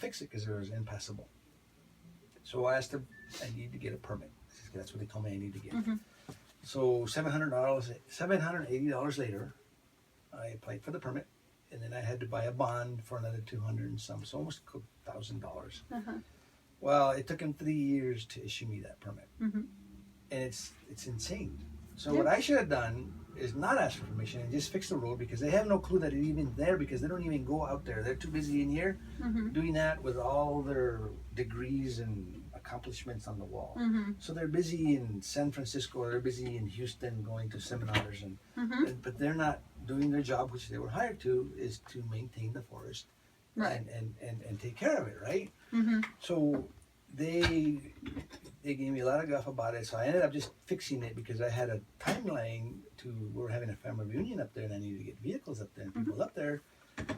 fix it because it was impassable. So I asked them, I need to get a permit. That's what they told me I need to get. So $780 later, I applied for the permit, and then I had to buy a bond for another 200 and some, so almost $1,000. Well, it took them 3 years to issue me that permit, and it's insane. So what I should have done is not ask for permission and just fix the road, because they have no clue that it's even there, because they don't even go out there. They're too busy in here doing that with all their degrees and accomplishments on the wall. So they're busy in San Francisco, or they're busy in Houston going to seminars, and but they're not doing their job, which they were hired to, is to maintain the forest and take care of it, right? So they gave me a lot of guff about it, so I ended up just fixing it because I had a timeline we were having a family reunion up there, and I needed to get vehicles up there and people up there.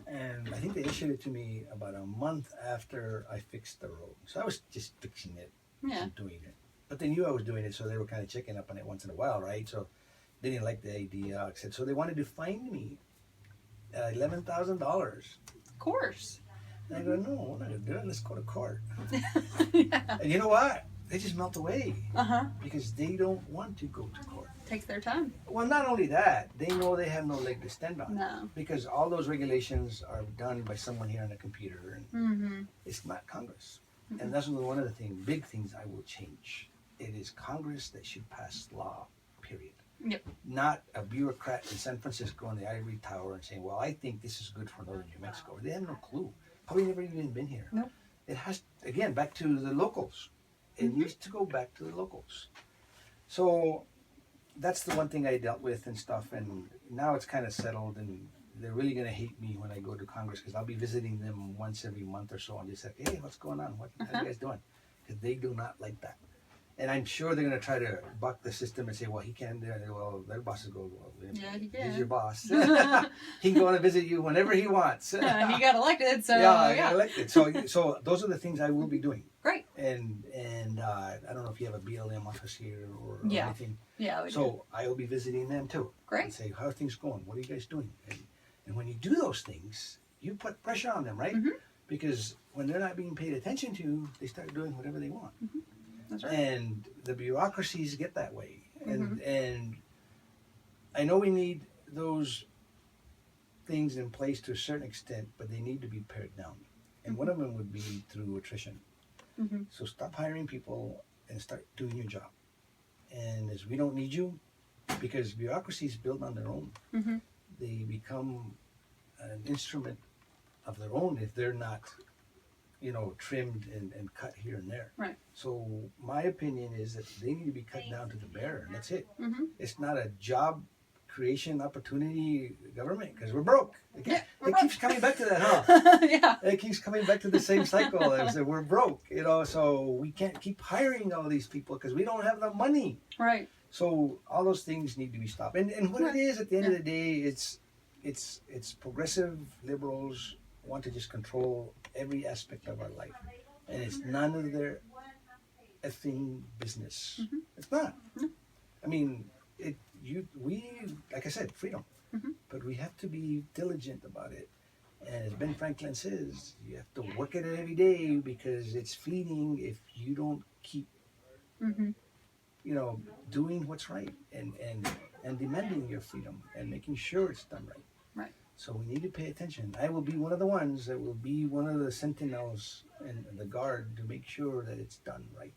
And I think they issued it to me about a month after I fixed the road. So I was just fixing it and doing it. But they knew I was doing it, so they were kind of checking up on it once in a while, right? So they didn't like the idea, except so they wanted to fine me $11,000. Of course. And I go, no, we're not going to do it. Let's go to court. And you know what? They just melt away because they don't want to go to court. Takes their time. Well, not only that, they know they have no leg to stand on. No. Because all those regulations are done by someone here on a computer, and it's not Congress. And that's one of the big things I will change. It is Congress that should pass law, period. Yep. Not a bureaucrat in San Francisco in the ivory tower and saying, well, I think this is good for northern New Mexico. They have no clue. Probably never even been here. Nope. It has, again, back to the locals. It needs to go back to the locals. So that's the one thing I dealt with and stuff, and now it's kind of settled, and they're really going to hate me when I go to Congress, because I'll be visiting them once every month or so and just say, hey, what's going on? How you guys doing? Because they do not like that. And I'm sure they're going to try to buck the system and say, well, he can do it. Well, their bosses go, well, he can. He's your boss. He can go on and visit you whenever he wants. He got elected, so I got elected. So those are the things I will be doing. Great. And I don't know if you have a BLM office here or anything. Yeah, we do. So I will be visiting them too. Great. And say, how are things going? What are you guys doing? And when you do those things, you put pressure on them, right? Because when they're not being paid attention to, they start doing whatever they want. That's right. And the bureaucracies get that way. And I know we need those things in place to a certain extent, but they need to be pared down. And one of them would be through attrition. So stop hiring people and start doing your job. And as we don't need you, because bureaucracies build on their own, they become an instrument of their own if they're not, trimmed and cut here and there. Right. So my opinion is that they need to be cut down to the bare, and that's it. It's not a job creation opportunity government, because we're broke. It keeps coming back to that, huh? It keeps coming back to the same cycle. As that we're broke, so we can't keep hiring all these people because we don't have the money. Right. So all those things need to be stopped. And what it is at the end of the day, it's progressive liberals want to just control every aspect of our life, and it's none of their effing business. It's not. I mean, we like I said, freedom, but we have to be diligent about it. And as Ben Franklin says, you have to work at it every day, because it's fleeting if you don't keep, doing what's right and demanding your freedom and making sure it's done right. Right. So we need to pay attention. I will be one of the ones that will be one of the sentinels and the guard to make sure that it's done right.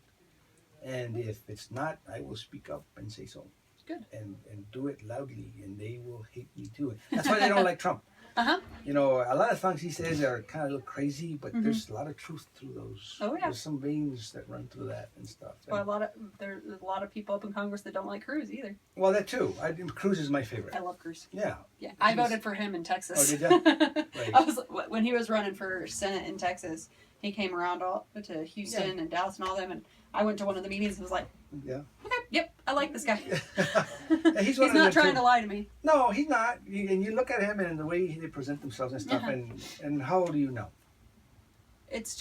And if it's not, I will speak up and say so. Good. And do it loudly, and they will hate me too. That's why they don't like Trump. A lot of things he says are kind of a little crazy, but there's a lot of truth through those. Oh, yeah. There's some veins that run through that and stuff. Well, there's a lot of people up in Congress that don't like Cruz either. Well, that too. Cruz is my favorite. I love Cruz. Yeah. Yeah, I voted for him in Texas. Oh, did you? Right. When he was running for Senate in Texas, he came around to Houston and Dallas and all them, and I went to one of the meetings and was like, okay, yep, I like this guy. He's not trying to lie to me. No, he's not. And you look at him and the way they present themselves and stuff, and how do you know? It's